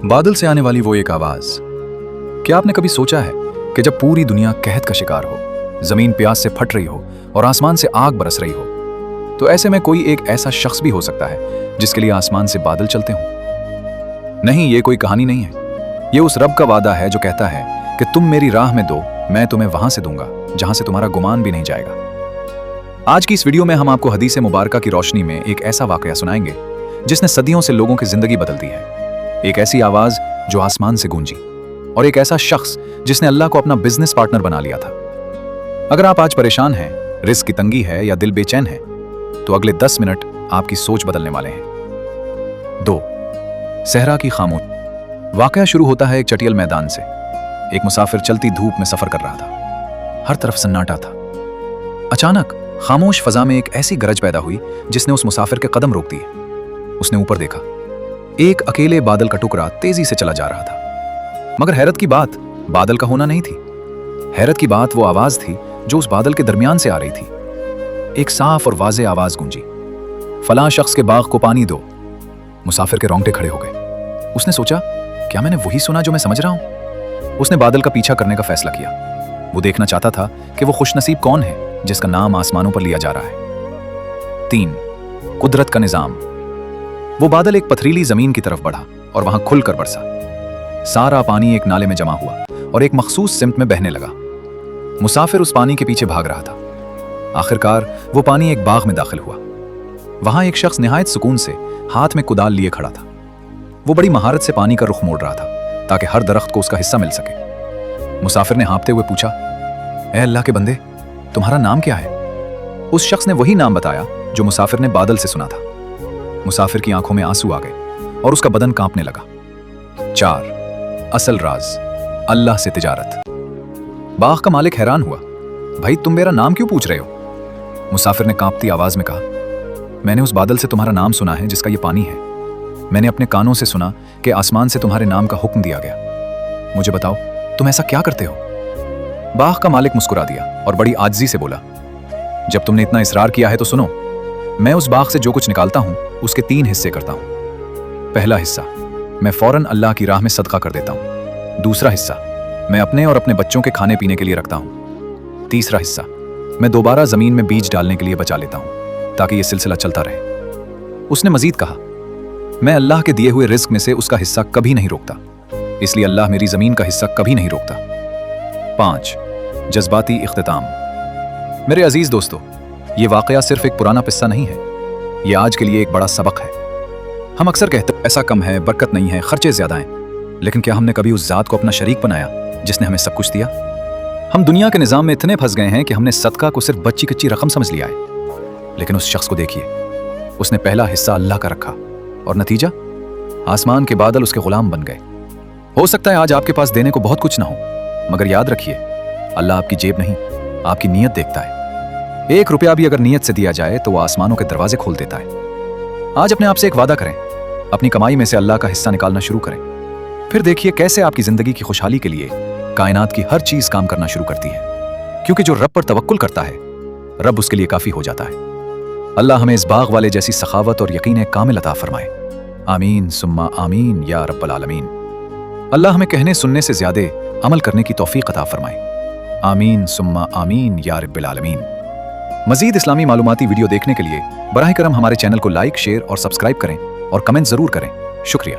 बादल से आने वाली वो एक आवाज। क्या आपने कभी सोचा है कि जब पूरी दुनिया कहत का शिकार हो, जमीन प्यास से फट रही हो और आसमान से आग बरस रही हो, तो ऐसे में कोई एक ऐसा शख्स भी हो सकता है जिसके लिए आसमान से बादल चलते हों? नहीं, ये कोई कहानी नहीं है। ये उस रब का वादा है जो कहता है कि तुम मेरी राह में दो, मैं तुम्हें वहां से दूंगा जहां से तुम्हारा गुमान भी नहीं जाएगा। आज की इस वीडियो में हम आपको हदीस मुबारका की रोशनी में एक ऐसा वाकया सुनाएंगे जिसने सदियों से लोगों की जिंदगी बदल दी है। एक ऐसी आवाज जो आसमान से गूंजी और एक ऐसा शख्स जिसने अल्लाह को अपना बिजनेस पार्टनर बना लिया था। अगर आप आज परेशान हैं, रिस्क की तंगी है या दिल बेचैन है, तो अगले 10 मिनट आपकी सोच बदलने वाले हैं। 2. सहरा की खामोश। वाकया शुरू होता है एक चटियल मैदान से। एक मुसाफिर चलती धूप में सफर कर रहा था। हर तरफ सन्नाटा था। अचानक खामोश फजा में एक ऐसी गरज पैदा हुई जिसने उस मुसाफिर के कदम रोक दिए। उसने ऊपर देखा। एक अकेले बादल का टुकड़ा तेजी से चला जा रहा था। मगर हैरत की बात बादल का होना नहीं थी। हैरत की बात वो आवाज थी जो उस बादल के दरमियान से आ रही थी। एक साफ और वाज़े आवाज गूंजी, फलां शख्स के बाग को पानी दो। मुसाफिर के रोंगटे खड़े हो गए। उसने सोचा, क्या मैंने वही सुना जो मैं समझ रहा हूं? उसने बादल का पीछा करने का फैसला किया। वो देखना चाहता था कि वो खुशनसीब कौन है जिसका नाम आसमानों पर लिया जा रहा है। 3. कुदरत का निजाम। वो बादल एक पथरीली जमीन की तरफ बढ़ा और वहां खुलकर बरसा। सारा पानी एक नाले में जमा हुआ और एक मखसूस सिमत में बहने लगा। मुसाफिर उस पानी के पीछे भाग रहा था। आखिरकार वो पानी एक बाग में दाखिल हुआ। वहां एक शख्स निहायत सुकून से हाथ में कुदाल लिए खड़ा था। वो बड़ी महारत से पानी का रुख मोड़ रहा था ताकि हर दरख्त को उसका हिस्सा मिल सके। मुसाफिर ने हाँफते हुए पूछा, ऐ अल्लाह के बंदे, तुम्हारा नाम क्या है? उस शख्स ने वही नाम बताया जो मुसाफिर ने बादल से सुना था। मुसाफिर की आंखों में आंसू आ गए और उसका बदन कांपने लगा। 4. असल राज, अल्लाह से तिजारत। बाग का मालिक हैरान हुआ। भाई, तुम मेरा नाम क्यों पूछ रहे हो? मुसाफिर ने कांपती आवाज में कहा, मैंने उस बादल से तुम्हारा नाम सुना है जिसका ये पानी है। मैंने अपने कानों से सुना कि आसमान से तुम्हारे नाम का हुक्म दिया गया। मुझे बताओ, तुम ऐसा क्या करते हो? बाग का मालिक मुस्कुरा दिया और बड़ी आजिज़ी से बोला, जब तुमने इतना इसरार किया है तो सुनो। मैं उस बाग से जो कुछ निकालता हूं उसके 3 हिस्से करता हूं। पहला हिस्सा मैं फौरन अल्लाह की राह में सदका कर देता हूं। दूसरा हिस्सा मैं अपने और अपने बच्चों के खाने पीने के लिए रखता हूं। तीसरा हिस्सा मैं दोबारा जमीन में बीज डालने के लिए बचा लेता हूं ताकि यह सिलसिला चलता रहे। उसने मजीद कहा, मैं अल्लाह के दिए हुए रिस्क में से उसका हिस्सा कभी नहीं रोकता, इसलिए अल्लाह मेरी जमीन का हिस्सा कभी नहीं रोकता। 5. जज्बाती इख्तिताम। मेरे अजीज दोस्तों, ये वाकया सिर्फ एक पुराना किस्सा नहीं है, ये आज के लिए एक बड़ा सबक है। हम अक्सर कहते हैं पैसा कम है, बरकत नहीं है, खर्चे ज्यादा हैं, लेकिन क्या हमने कभी उस जात को अपना शरीक बनाया जिसने हमें सब कुछ दिया? हम दुनिया के निजाम में इतने फंस गए हैं कि हमने सदका को सिर्फ बच्ची कच्ची रकम समझ लिया है। लेकिन उस शख्स को देखिए, उसने पहला हिस्सा अल्लाह का रखा और नतीजा, आसमान के बादल उसके गुलाम बन गए। हो सकता है आज आपके पास देने को बहुत कुछ ना हो, मगर याद रखिए, अल्लाह आपकी जेब नहीं, आपकी नीयत देखता है। 1 रुपया भी अगर नीयत से दिया जाए तो वह आसमानों के दरवाजे खोल देता है। आज अपने आप से एक वादा करें, अपनी कमाई में से अल्लाह का हिस्सा निकालना शुरू करें। फिर देखिए कैसे आपकी जिंदगी की खुशहाली के लिए कायनात की हर चीज काम करना शुरू करती है। क्योंकि जो रब पर तवक्कुल करता है, रब उसके लिए काफी हो जाता है। अल्लाह हमें इस बाग वाले जैसी सखावत और यकीन कामिल अता फरमाए। आमीन सुम्मा आमीन या रब्बल आलमीन। अल्लाह हमें कहने सुनने से ज्यादा अमल करने की तौफीक अता फरमाए। आमीन सुम्मा आमीन या रब्बल आलमीन। मजीद इस्लामी मालूमाती वीडियो देखने के लिए बराह करम हमारे चैनल को लाइक, शेयर और सब्सक्राइब करें और कमेंट जरूर करें। शुक्रिया।